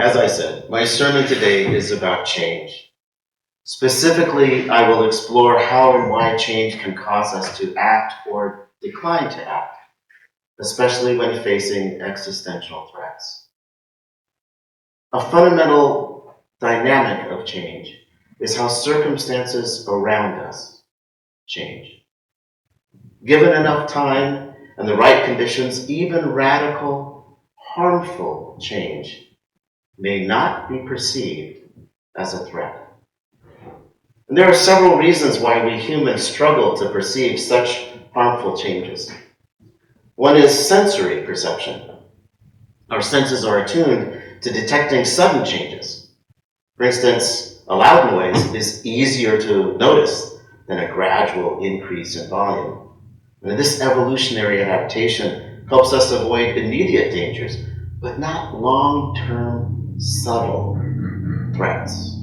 As I said, my sermon today is about change. Specifically, I will explore how and why change can cause us to act or decline to act, especially when facing existential threats. A fundamental dynamic of change is how circumstances around us change. Given enough time and the right conditions, even radical, harmful change may not be perceived as a threat. And there are several reasons why we humans struggle to perceive such harmful changes. One is sensory perception. Our senses are attuned to detecting sudden changes. For instance, a loud noise is easier to notice than a gradual increase in volume. And this evolutionary adaptation helps us avoid immediate dangers, but not long-term, subtle threats.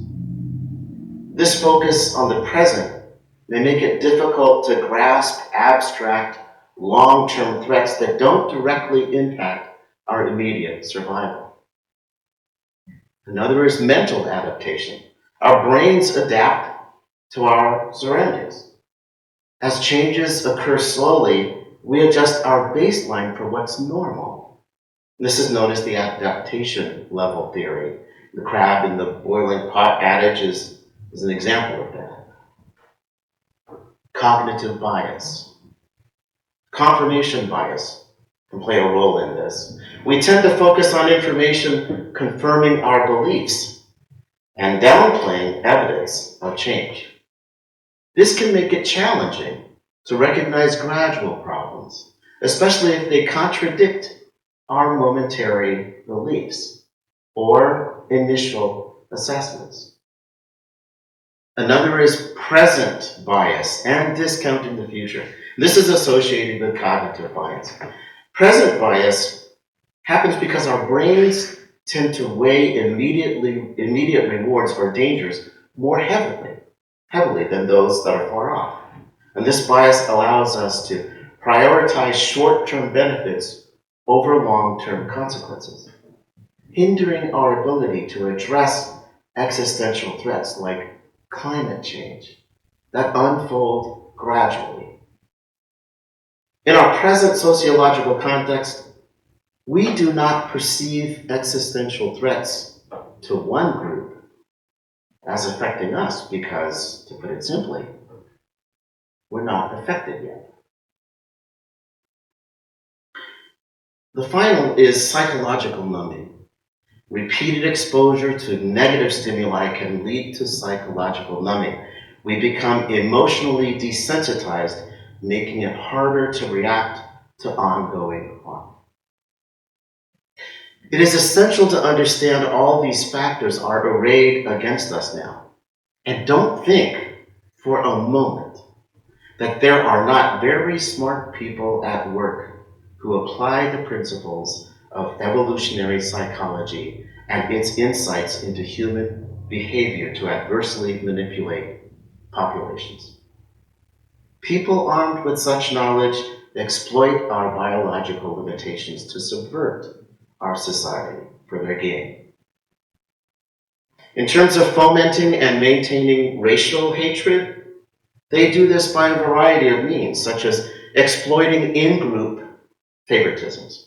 This focus on the present may make it difficult to grasp abstract, long-term threats that don't directly impact our immediate survival. Another is mental adaptation. Our brains adapt to our surroundings. As changes occur slowly, we adjust our baseline for what's normal. This is known as the adaptation level theory. The crab in the boiling pot adage is an example of that. Cognitive bias. Confirmation bias can play a role in this. We tend to focus on information confirming our beliefs and downplaying evidence of change. This can make it challenging to recognize gradual problems, especially if they contradict our momentary beliefs or initial assessments. Another is present bias and discounting the future. This is associated with cognitive bias. Present bias happens because our brains tend to weigh immediate rewards or dangers more heavily than those that are far off. And this bias allows us to prioritize short-term benefits over long-term consequences, hindering our ability to address existential threats like climate change that unfold gradually. In our present sociological context, we do not perceive existential threats to one group as affecting us because, to put it simply, we're not affected yet. The final is psychological numbing. Repeated exposure to negative stimuli can lead to psychological numbing. We become emotionally desensitized, making it harder to react to ongoing harm. It is essential to understand all these factors are arrayed against us now. And don't think for a moment that there are not very smart people at work who apply the principles of evolutionary psychology and its insights into human behavior to adversely manipulate populations. People armed with such knowledge exploit our biological limitations to subvert our society for their gain. In terms of fomenting and maintaining racial hatred, they do this by a variety of means, such as exploiting in-group favoritisms.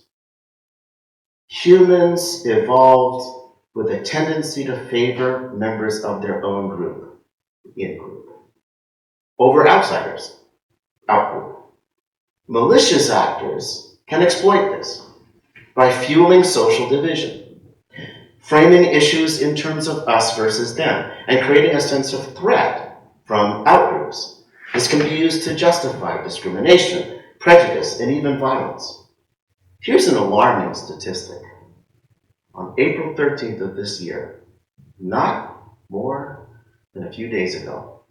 Humans evolved with a tendency to favor members of their own group, in-group, over outsiders, out-group. Malicious actors can exploit this by fueling social division, framing issues in terms of us versus them, and creating a sense of threat from outgroups. This can be used to justify discrimination, prejudice, and even violence. Here's an alarming statistic. On April 13th of this year, not more than a few days ago,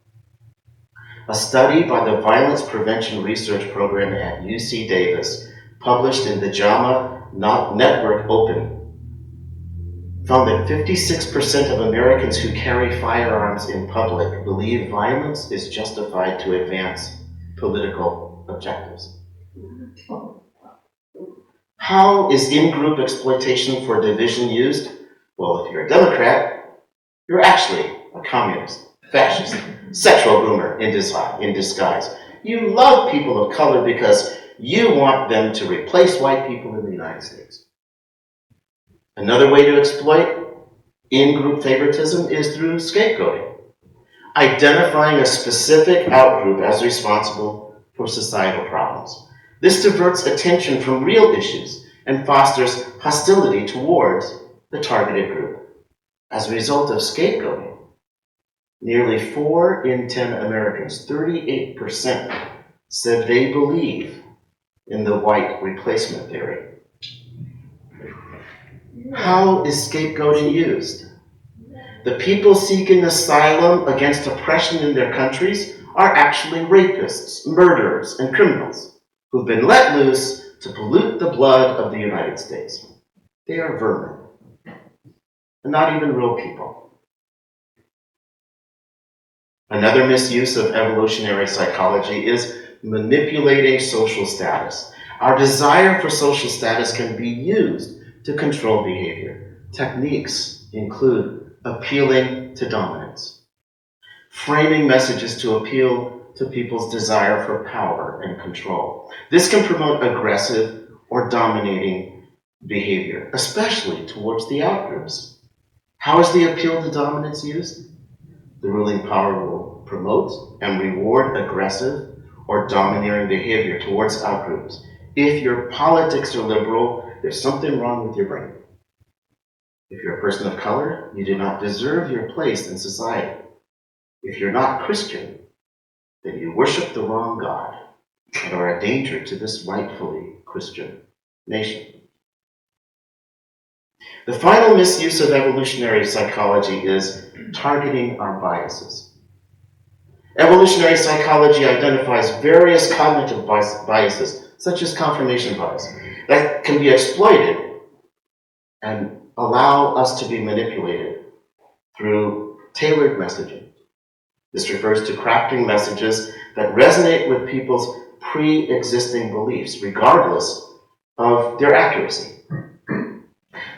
a study by the Violence Prevention Research Program at UC Davis, published in the JAMA Network Open, found that 56% of Americans who carry firearms in public believe violence is justified to advance political objectives. How is in-group exploitation for division used? Well, if you're a Democrat, you're actually a communist, fascist, sexual groomer in disguise. You love people of color because you want them to replace white people in the United States. Another way to exploit in-group favoritism is through scapegoating, identifying a specific outgroup as responsible for societal problems. This diverts attention from real issues and fosters hostility towards the targeted group. As a result of scapegoating, nearly 4 in 10 Americans, 38%, said they believe in the white replacement theory. How is scapegoating used? The people seeking asylum against oppression in their countries are actually rapists, murderers, and criminals who've been let loose to pollute the blood of the United States. They are vermin, and not even real people. Another misuse of evolutionary psychology is manipulating social status. Our desire for social status can be used to control behavior. Techniques include appealing to dominance, framing messages to appeal to people's desire for power and control. This can promote aggressive or dominating behavior, especially towards the outgroups. How is the appeal to dominance used? The ruling power will promote and reward aggressive or domineering behavior towards outgroups. If your politics are liberal, there's something wrong with your brain. If you're a person of color, you do not deserve your place in society. If you're not Christian, then you worship the wrong God and are a danger to this rightfully Christian nation. The final misuse of evolutionary psychology is targeting our biases. Evolutionary psychology identifies various cognitive biases, such as confirmation bias, that can be exploited and allow us to be manipulated through tailored messaging. This refers to crafting messages that resonate with people's pre-existing beliefs, regardless of their accuracy.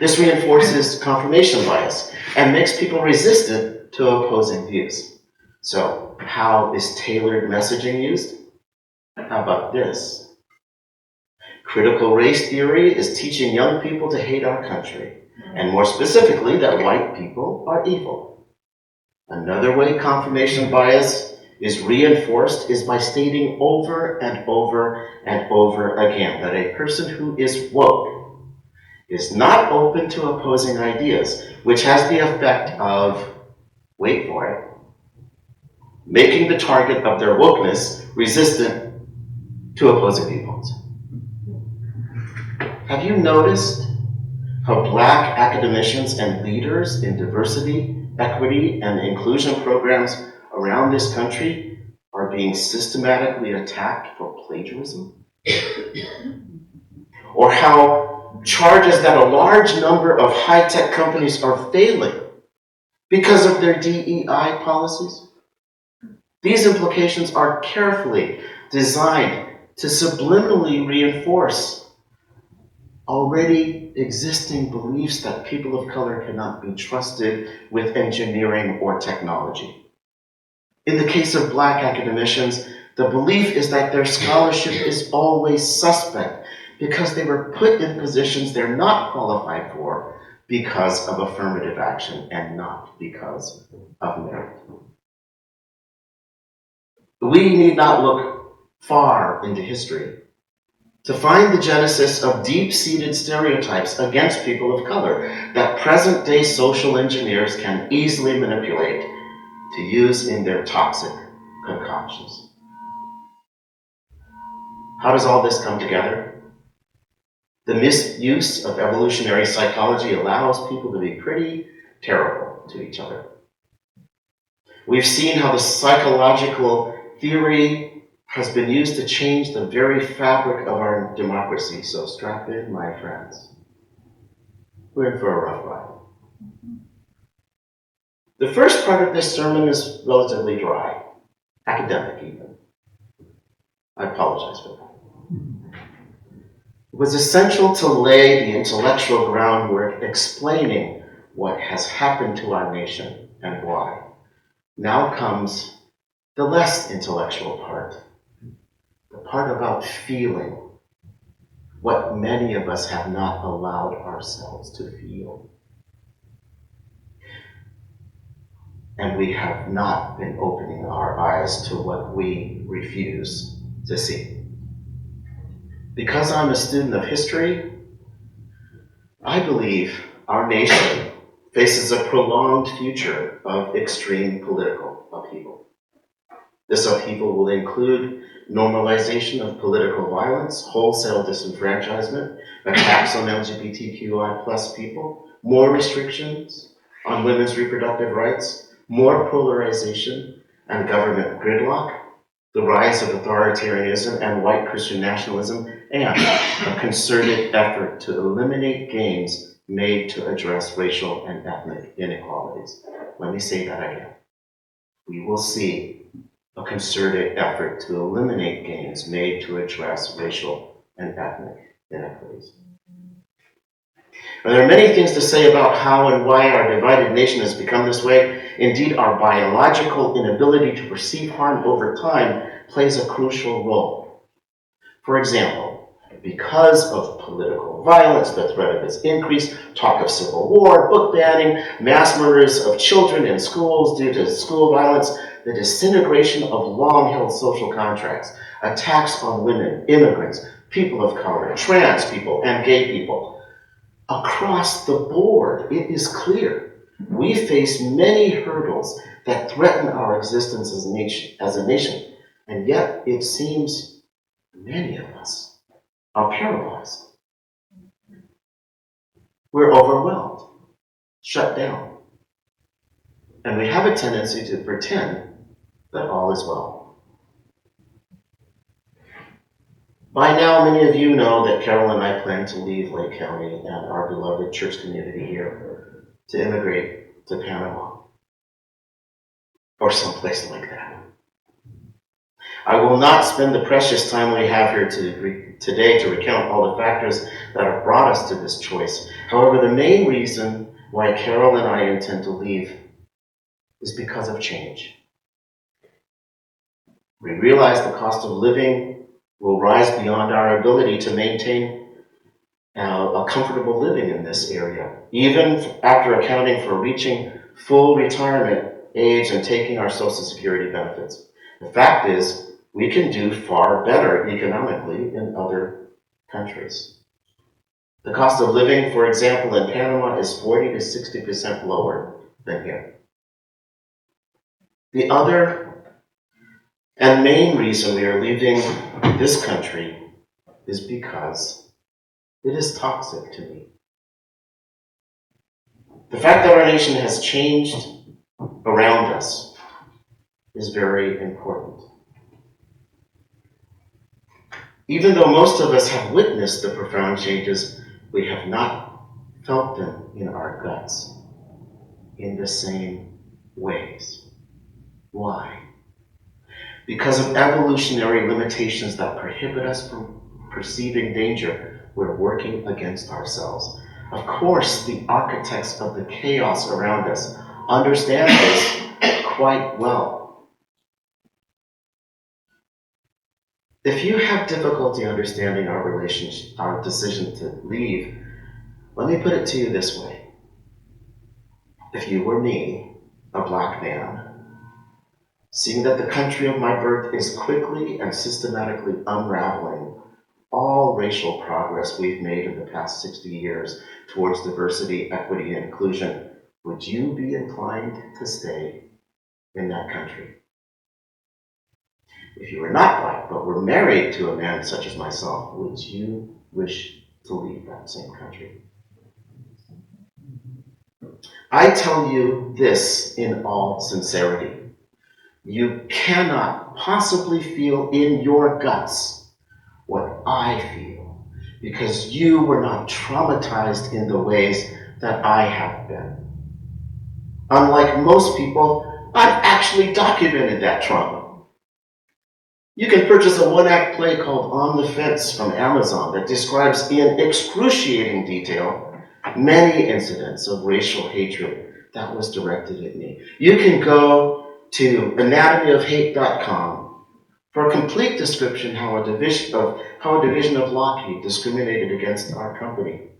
This reinforces confirmation bias and makes people resistant to opposing views. So, how is tailored messaging used? How about this? Critical race theory is teaching young people to hate our country, and more specifically, that white people are evil. Another way confirmation bias is reinforced is by stating over and over and over again that a person who is woke is not open to opposing ideas, which has the effect of, wait for it, making the target of their wokeness resistant to opposing viewpoints. Have you noticed how Black academicians and leaders in diversity, equity, and inclusion programs around this country are being systematically attacked for plagiarism? Or how charges that a large number of high-tech companies are failing because of their DEI policies? These implications are carefully designed to subliminally reinforce already existing beliefs that people of color cannot be trusted with engineering or technology. In the case of Black academicians, the belief is that their scholarship is always suspect because they were put in positions they're not qualified for because of affirmative action and not because of merit. We need not look far into history to find the genesis of deep-seated stereotypes against people of color that present-day social engineers can easily manipulate to use in their toxic concoctions. How does all this come together? The misuse of evolutionary psychology allows people to be pretty terrible to each other. We've seen how the psychological theory has been used to change the very fabric of our democracy. So strap in, my friends. We're in for a rough ride. The first part of this sermon is relatively dry, academic even. I apologize for that. It was essential to lay the intellectual groundwork explaining what has happened to our nation and why. Now comes the less intellectual part, the part about feeling what many of us have not allowed ourselves to feel. And we have not been opening our eyes to what we refuse to see. Because I'm a student of history, I believe our nation faces a prolonged future of extreme political upheaval. This upheaval will include normalization of political violence, wholesale disenfranchisement, attacks on LGBTQI plus people, more restrictions on women's reproductive rights, more polarization and government gridlock, the rise of authoritarianism and white Christian nationalism, and a concerted effort to eliminate gains made to address racial and ethnic inequalities. Let me say that again. We will see a concerted effort to eliminate gains made to address racial and ethnic inequities. There are many things to say about how and why our divided nation has become this way. Indeed, our biological inability to perceive harm over time plays a crucial role. For example, because of political violence, the threat of its increase, talk of civil war, book banning, mass murders of children in schools due to school violence, the disintegration of long-held social contracts, attacks on women, immigrants, people of color, trans people, and gay people. Across the board, it is clear we face many hurdles that threaten our existence as a nation, and yet it seems many of us are paralyzed. We're overwhelmed, shut down, and we have a tendency to pretend that all is well. By now, many of you know that Carol and I plan to leave Lake County and our beloved church community here to immigrate to Panama or someplace like that. I will not spend the precious time we have here today to recount all the factors that have brought us to this choice. However, the main reason why Carol and I intend to leave is because of change. We realize the cost of living will rise beyond our ability to maintain a comfortable living in this area, even after accounting for reaching full retirement age and taking our Social Security benefits. The fact is, we can do far better economically in other countries. The cost of living, for example, in Panama is 40 to 60% lower than here. The other and main reason we are leaving this country is because it is toxic to me. The fact that our nation has changed around us is very important. Even though most of us have witnessed the profound changes, we have not felt them in our guts in the same ways. Why? Because of evolutionary limitations that prohibit us from perceiving danger, we're working against ourselves. Of course, the architects of the chaos around us understand this quite well. If you have difficulty understanding our decision to leave, let me put it to you this way. If you were me, a black man, seeing that the country of my birth is quickly and systematically unraveling all racial progress we've made in the past 60 years towards diversity, equity, and inclusion, would you be inclined to stay in that country? If you were not black, but were married to a man such as myself, would you wish to leave that same country? I tell you this in all sincerity. You cannot possibly feel in your guts what I feel, because you were not traumatized in the ways that I have been. Unlike most people, I've actually documented that trauma. You can purchase a one-act play called On the Fence from Amazon that describes in excruciating detail many incidents of racial hatred that was directed at me. You can go to anatomyofhate.com for a complete description how a division of Lockheed discriminated against our company,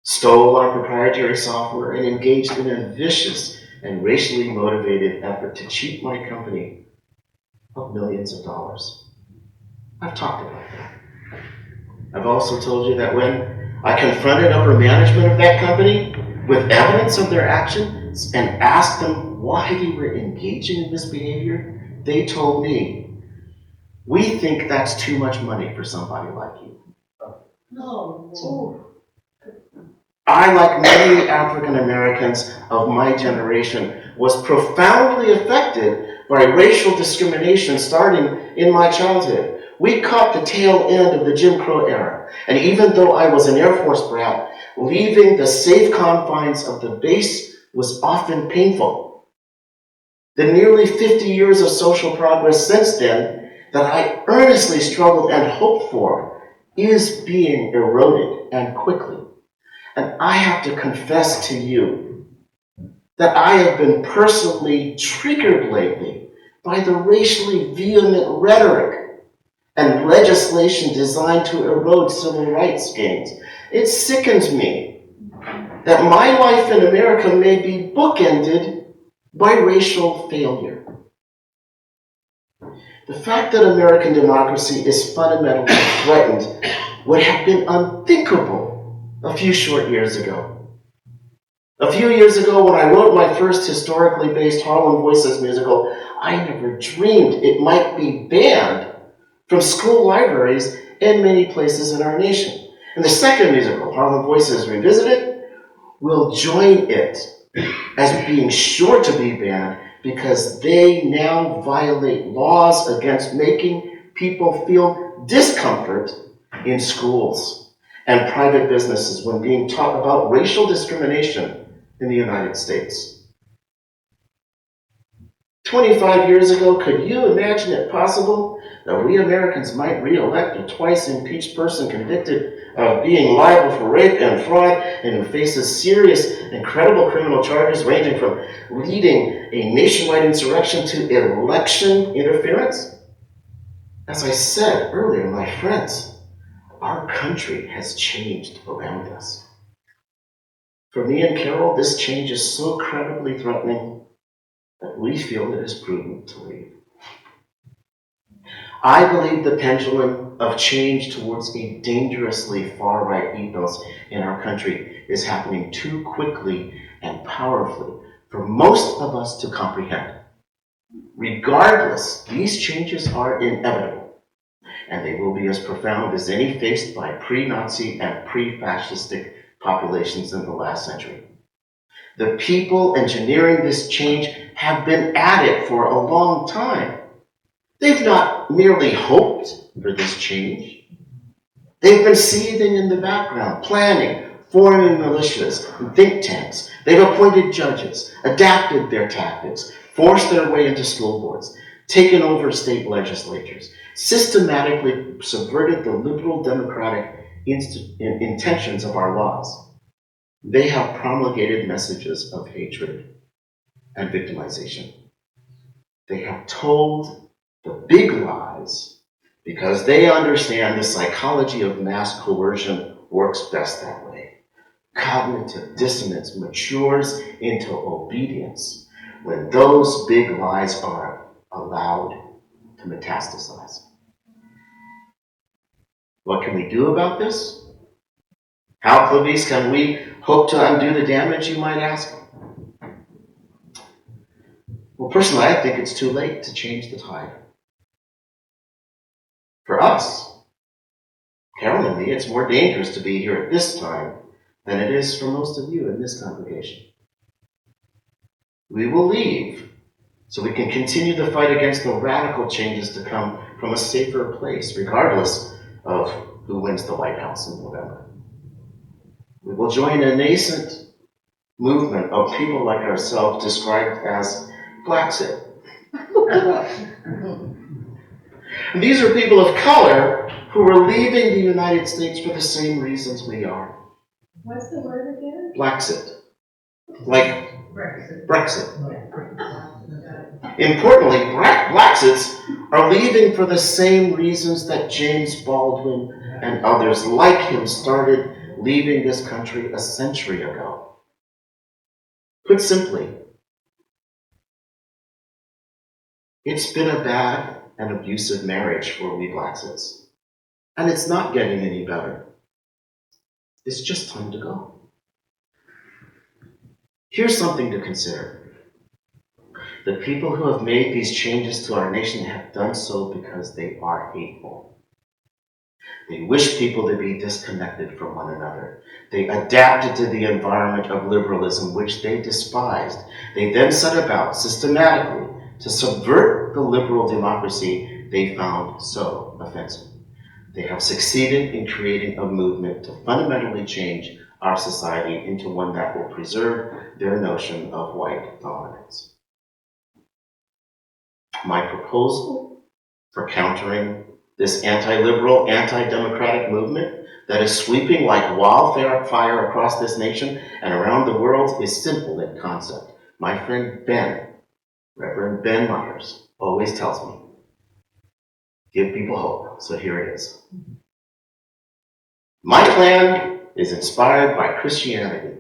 stole our proprietary software, and engaged in a vicious and racially motivated effort to cheat my company of millions of dollars. I've talked about that. I've also told you that when I confronted upper management of that company with evidence of their actions and asked them why they were engaging in this behavior, they told me, "We think that's too much money for somebody like you." No. I, like many African Americans of my generation, was profoundly affected by racial discrimination starting in my childhood. We caught the tail end of the Jim Crow era, and even though I was an Air Force brat, leaving the safe confines of the base was often painful. The nearly 50 years of social progress since then that I earnestly struggled and hoped for is being eroded, and quickly. And I have to confess to you that I have been personally triggered lately by the racially vehement rhetoric and legislation designed to erode civil rights gains. It sickens me that my life in America may be bookended by racial failure. The fact that American democracy is fundamentally threatened would have been unthinkable a few short years ago. A few years ago, when I wrote my first historically based Harlem Voices musical, I never dreamed it might be banned from school libraries and many places in our nation. And the second musical, Harlem Voices Revisited, will join it as being sure to be banned because they now violate laws against making people feel discomfort in schools and private businesses when being taught about racial discrimination in the United States. 25 years ago, could you imagine it possible that we Americans might re-elect a twice impeached person convicted of being liable for rape and fraud and who faces serious and credible criminal charges ranging from leading a nationwide insurrection to election interference? As I said earlier, my friends, our country has changed around us. For me and Carol, this change is so credibly threatening that we feel it is prudent to leave. I believe the pendulum of change towards a dangerously far-right ethos in our country is happening too quickly and powerfully for most of us to comprehend. Regardless, these changes are inevitable, and they will be as profound as any faced by pre-Nazi and pre-fascistic populations in the last century. The people engineering this change have been at it for a long time. They've not merely hoped for this change. They've been seething in the background, planning, forming militias and think tanks. They've appointed judges, adapted their tactics, forced their way into school boards, taken over state legislatures, systematically subverted the liberal democratic intentions of our laws. They have promulgated messages of hatred and victimization. They have told the big lies because they understand the psychology of mass coercion works best that way. Cognitive dissonance matures into obedience when those big lies are allowed to metastasize. What can we do about this? How, Clovice, can we hope to undo the damage, you might ask? Well, personally, I think it's too late to change the tide. For us, Carol and me, it's more dangerous to be here at this time than it is for most of you in this congregation. We will leave so we can continue the fight against the radical changes to come from a safer place, regardless of who wins the White House in November. We will join a nascent movement of people like ourselves described as Blacksit. And these are people of color who are leaving the United States for the same reasons we are. What's the word again? Blaxit. Like Brexit. Yeah. Importantly, Blaxits are leaving for the same reasons that James Baldwin and others like him started leaving this country a century ago. Put simply, it's been a bad and abusive marriage for we Blaxits, and it's not getting any better. It's just time to go. Here's something to consider. The people who have made these changes to our nation have done so because they are hateful. They wish people to be disconnected from one another. They adapted to the environment of liberalism, which they despised. They then set about systematically to subvert the liberal democracy they found so offensive. They have succeeded in creating a movement to fundamentally change our society into one that will preserve their notion of white dominance. My proposal for countering this anti-liberal, anti-democratic movement that is sweeping like wildfire across this nation and around the world is simple in concept. My friend Ben, Reverend Ben Myers, always tells me, give people hope. So here it is. My plan is inspired by Christianity,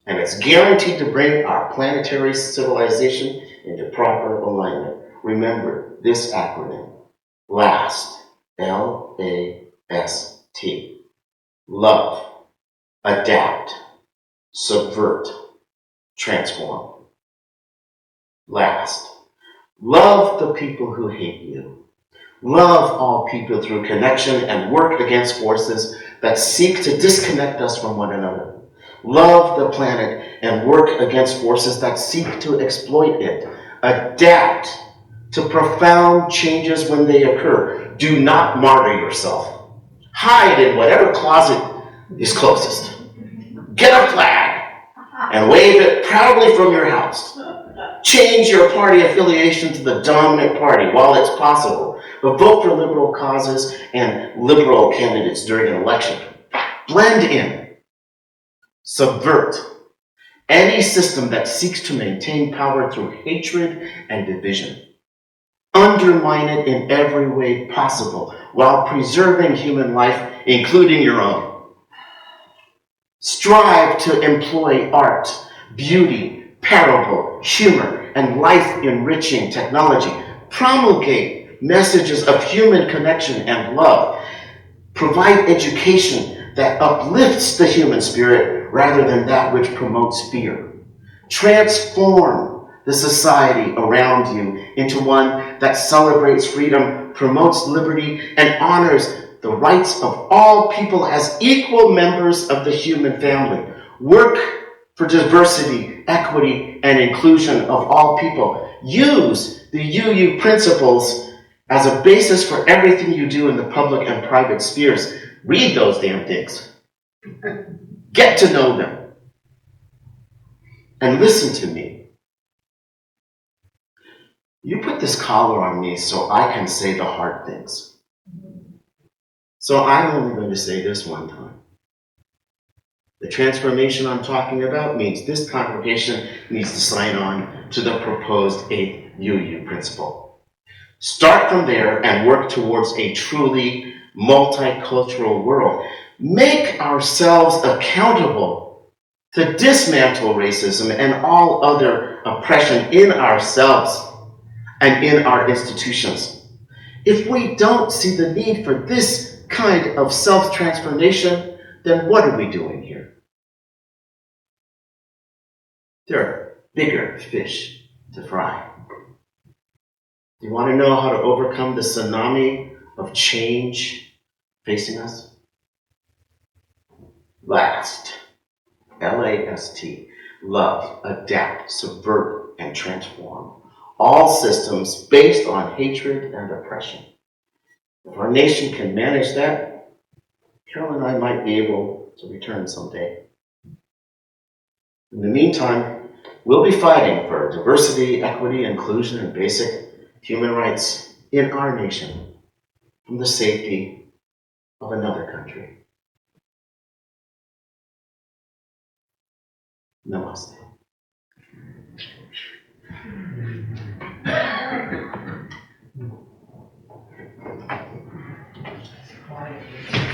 and it's guaranteed to bring our planetary civilization into proper alignment. Remember this acronym, LAST, L-A-S-T. Love, adapt, subvert, transform. Last, love the people who hate you. Love all people through connection and work against forces that seek to disconnect us from one another. Love the planet and work against forces that seek to exploit it. Adapt to profound changes when they occur. Do not martyr yourself. Hide in whatever closet is closest. Get a flag and wave it proudly from your house. Change your party affiliation to the dominant party while it's possible. But vote for liberal causes and liberal candidates during an election. Blend in. Subvert any system that seeks to maintain power through hatred and division. Undermine it in every way possible while preserving human life, including your own. Strive to employ art, beauty, parable, humor, and life-enriching technology. Promulgate messages of human connection and love. Provide education that uplifts the human spirit rather than that which promotes fear. Transform the society around you into one that celebrates freedom, promotes liberty, and honors the rights of all people as equal members of the human family. Work for diversity, equity, and inclusion of all people. Use the UU principles as a basis for everything you do in the public and private spheres. Read those damn things. Get to know them. And listen to me. You put this collar on me so I can say the hard things. So I'm only going to say this one time. The transformation I'm talking about means this congregation needs to sign on to the proposed 8th UU principle. Start from there and work towards a truly multicultural world. Make ourselves accountable to dismantle racism and all other oppression in ourselves and in our institutions. If we don't see the need for this kind of self-transformation, then what are we doing here? There are bigger fish to fry. Do you want to know how to overcome the tsunami of change facing us? Last, L-A-S-T, love, adapt, subvert, and transform. All systems based on hatred and oppression. If our nation can manage that, Carol and I might be able to return someday. In the meantime, we'll be fighting for diversity, equity, inclusion, and basic human rights in our nation from the safety of another country. Namaste. Quiet.